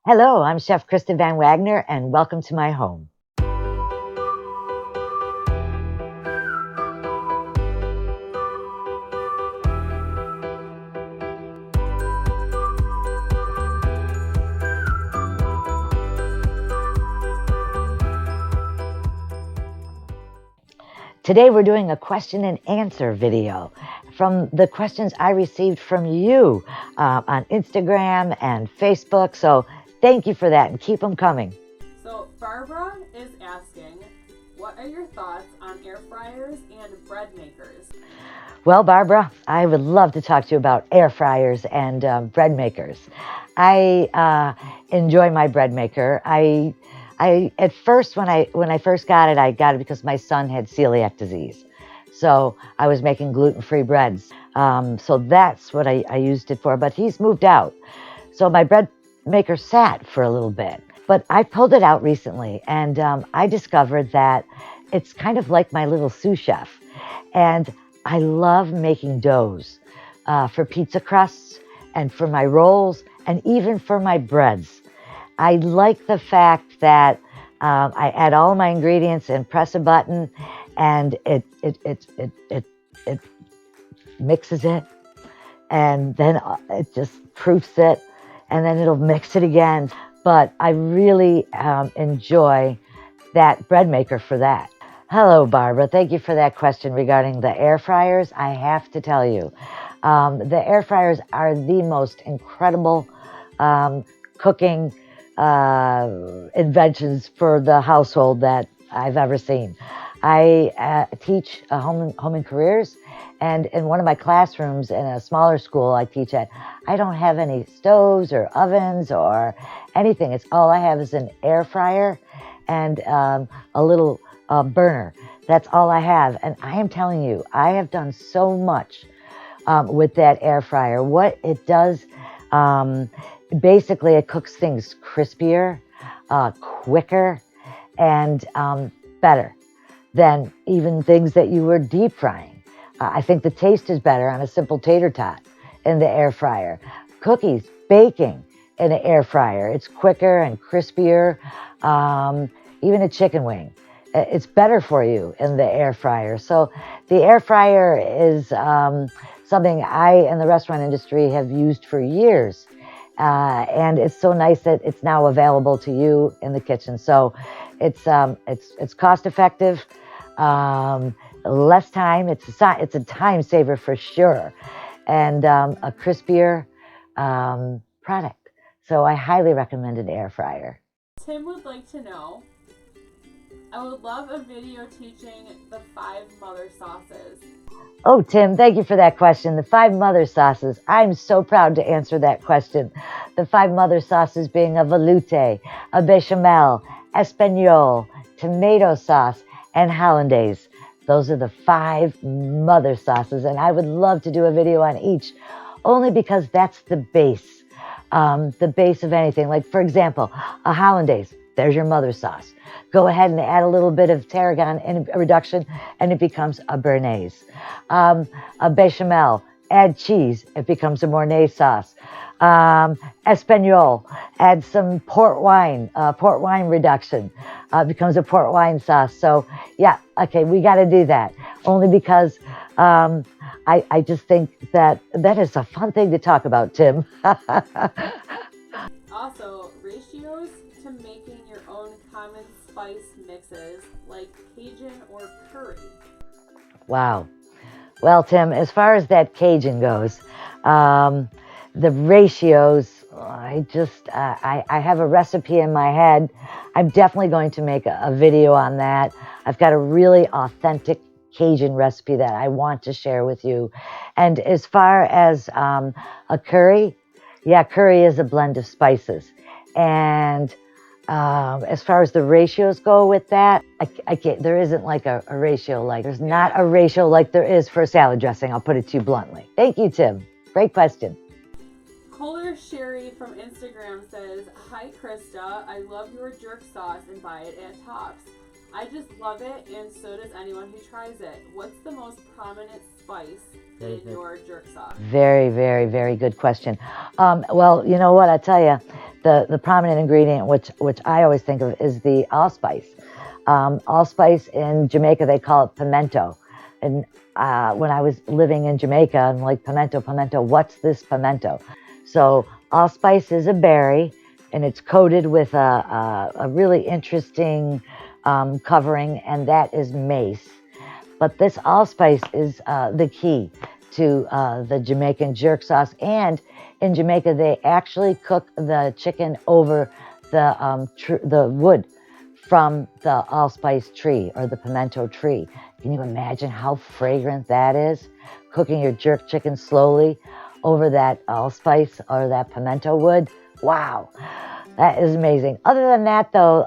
Hello, I'm Chef Krista VanWagner, and welcome to my home. Today we're doing a question and answer video from the questions I received from you on Instagram and Facebook. So thank you for that and keep them coming. So Barbara is asking, what are your thoughts on air fryers and bread makers? Well, Barbara, I would love to talk to you about air fryers and bread makers. I enjoy my bread maker. I at first when I first got it, I got it because my son had celiac disease, so I was making gluten-free breads. So that's what I used it for. But he's moved out, so my bread maker sat for a little bit. But I pulled it out recently, and I discovered that it's kind of like my little sous chef, and I love making doughs for pizza crusts and for my rolls and even for my breads. I like the fact that I add all my ingredients and press a button, and it mixes it, and then it just proofs it, and then it'll mix it again. But I really enjoy that bread maker for that. Hello, Barbara. Thank you for that question regarding the air fryers. I have to tell you, the air fryers are the most incredible cooking inventions for the household that I've ever seen. I teach home and careers, and in one of my classrooms in a smaller school I teach at, I don't have any stoves or ovens or anything. It's all I have is an air fryer and a little burner. That's all I have. And I am telling you, I have done so much with that air fryer. What it does, basically, it cooks things crispier, quicker, and better than even things that you were deep frying. I think the taste is better on a simple tater tot in the air fryer. Cookies, baking in an air fryer. It's quicker and crispier. Even a chicken wing. It's better for you in the air fryer. So the air fryer is something I and the restaurant industry have used for years. And it's so nice that it's now available to you in the kitchen. So it's cost effective, less time. It's a time saver for sure, and a crispier product. So I highly recommend an air fryer. Tim would like to know, I would love a video teaching the 5 mother sauces. Oh, Tim, thank you for that question. The 5 mother sauces. I'm so proud to answer that question. The 5 mother sauces being a velouté, a bechamel, espagnole, tomato sauce, and hollandaise. Those are the 5 mother sauces, and I would love to do a video on each, only because that's the base of anything. Like, for example, a hollandaise. There's your mother sauce. Go ahead and add a little bit of tarragon in a reduction, and it becomes a béarnaise. A bechamel, add cheese, it becomes a mornay sauce. Espagnole, add some port wine reduction, becomes a port wine sauce. So yeah, okay, we got to do that only because I just think that is a fun thing to talk about, Tim. Also, ratios to making your own common spice mixes like Cajun or curry. Wow. Well, Tim, as far as that Cajun goes, the ratios, I have a recipe in my head. I'm definitely going to make a video on that. I've got a really authentic Cajun recipe that I want to share with you. And as far as a curry, yeah, curry is a blend of spices. And as far as the ratios go with that, I can't, there isn't like a ratio like, there's not a ratio like there is for salad dressing. I'll put it to you bluntly. Thank you, Tim. Great question. Kohler Sherry from Instagram says, hi Krista, I love your jerk sauce and buy it at Tops. I just love it, and so does anyone who tries it. What's the most prominent spice in your jerk sauce? Very, very, very good question. Well, you know what? I tell you, the prominent ingredient, which I always think of, is the allspice. Allspice in Jamaica, they call it pimento. And when I was living in Jamaica, I'm like, pimento, pimento, what's this pimento? So allspice is a berry, and it's coated with a really interesting covering, and that is mace. But this allspice is the key to the Jamaican jerk sauce. And in Jamaica, they actually cook the chicken over the wood from the allspice tree or the pimento tree. Can you imagine how fragrant that is? Cooking your jerk chicken slowly over that allspice or that pimento wood. Wow, that is amazing. Other than that, though,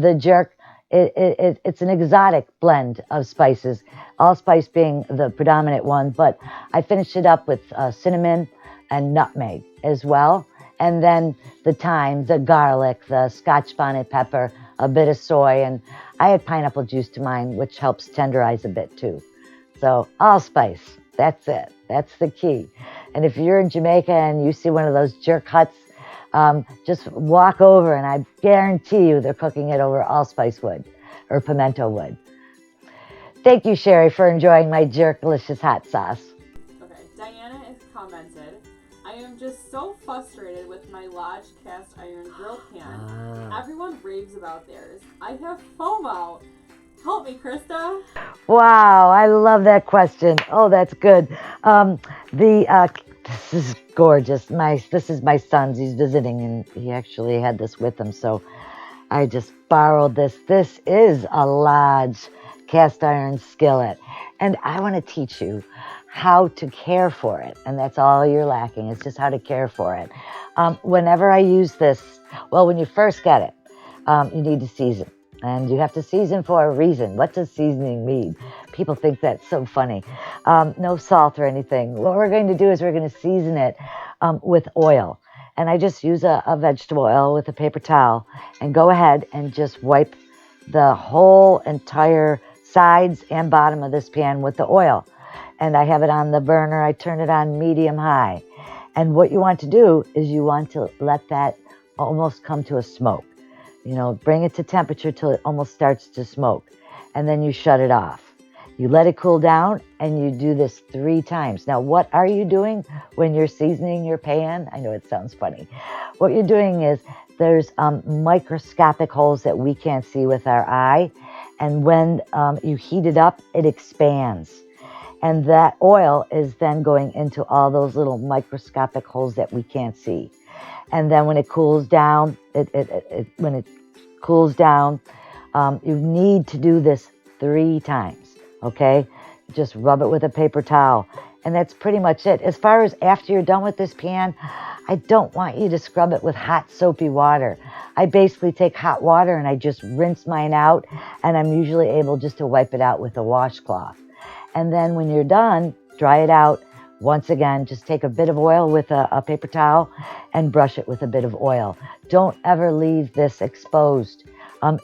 the jerk, it's an exotic blend of spices, allspice being the predominant one, but I finished it up with cinnamon and nutmeg as well. And then the thyme, the garlic, the Scotch bonnet pepper, a bit of soy, and I had pineapple juice to mine, which helps tenderize a bit too. So allspice, that's it. That's the key. And if you're in Jamaica and you see one of those jerk huts, just walk over and I guarantee you they're cooking it over allspice wood or pimento wood. Thank you, Sherry, for enjoying my Jerkalicious hot sauce. Okay, Diana has commented, I am just so frustrated with my Lodge cast iron grill pan. Everyone raves about theirs. I have FOMO. Help me, Krista. Wow, I love that question. Oh, that's good. This is gorgeous. This is my son's. He's visiting, and he actually had this with him, so I just borrowed this. This is a Lodge cast iron skillet, and I want to teach you how to care for it, and that's all you're lacking. It's just how to care for it. Whenever I use this, well, when you first get it, you need to season. And you have to season for a reason. What does seasoning mean? People think that's so funny. No salt or anything. What we're going to do is we're going to season it with oil. And I just use a vegetable oil with a paper towel and go ahead and just wipe the whole entire sides and bottom of this pan with the oil. And I have it on the burner. I turn it on medium high. And what you want to do is you want to let that almost come to a smoke. You know, bring it to temperature till it almost starts to smoke. And then you shut it off. You let it cool down and you do this 3 times. Now, what are you doing when you're seasoning your pan? I know it sounds funny. What you're doing is there's microscopic holes that we can't see with our eye. And when you heat it up, it expands. And that oil is then going into all those little microscopic holes that we can't see. And then when it cools down, you need to do this 3 times, okay? Just rub it with a paper towel. And that's pretty much it. As far as after you're done with this pan, I don't want you to scrub it with hot soapy water. I basically take hot water and I just rinse mine out, and I'm usually able just to wipe it out with a washcloth. And then when you're done, dry it out. Once again, just take a bit of oil with a paper towel and brush it with a bit of oil. Don't ever leave this exposed.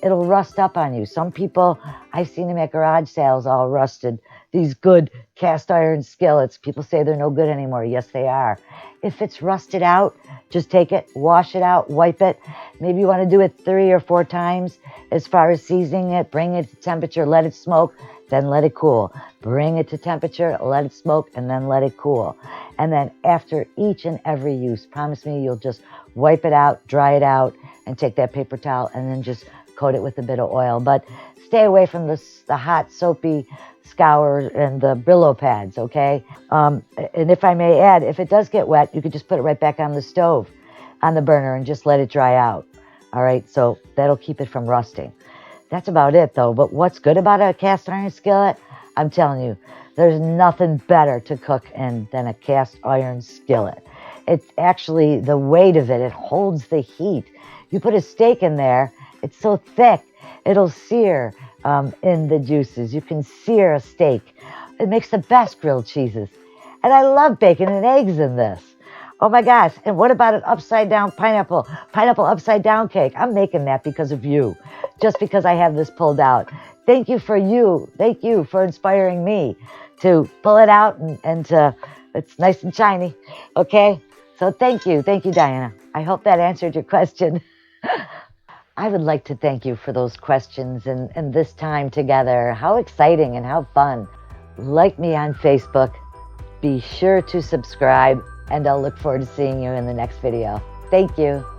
It'll rust up on you. Some people, I've seen them at garage sales all rusted. These good cast iron skillets, people say they're no good anymore. Yes, they are. If it's rusted out, just take it, wash it out, wipe it. Maybe you want to do it 3 or 4 times. As far as seasoning it, bring it to temperature, let it smoke, then let it cool. Bring it to temperature, let it smoke, and then let it cool. And then after each and every use, promise me you'll just wipe it out, dry it out, and take that paper towel and then just coat it with a bit of oil. But stay away from the hot, soapy scour and the Brillo pads, okay? And if I may add, if it does get wet, you could just put it right back on the stove, on the burner, and just let it dry out. All right, so that'll keep it from rusting. That's about it, though. But what's good about a cast iron skillet? I'm telling you, there's nothing better to cook in than a cast iron skillet. It's actually the weight of it. It holds the heat. You put a steak in there, it's so thick, it'll sear in the juices. You can sear a steak. It makes the best grilled cheeses. And I love bacon and eggs in this. Oh my gosh. And what about an upside down pineapple upside down cake? I'm making that because of you, just because I have this pulled out. Thank you for you. Thank you for inspiring me to pull it out and it's nice and shiny. Okay. So thank you. Thank you, Diana. I hope that answered your question. I would like to thank you for those questions and this time together. How exciting and how fun. Like me on Facebook. Be sure to subscribe, and I'll look forward to seeing you in the next video. Thank you.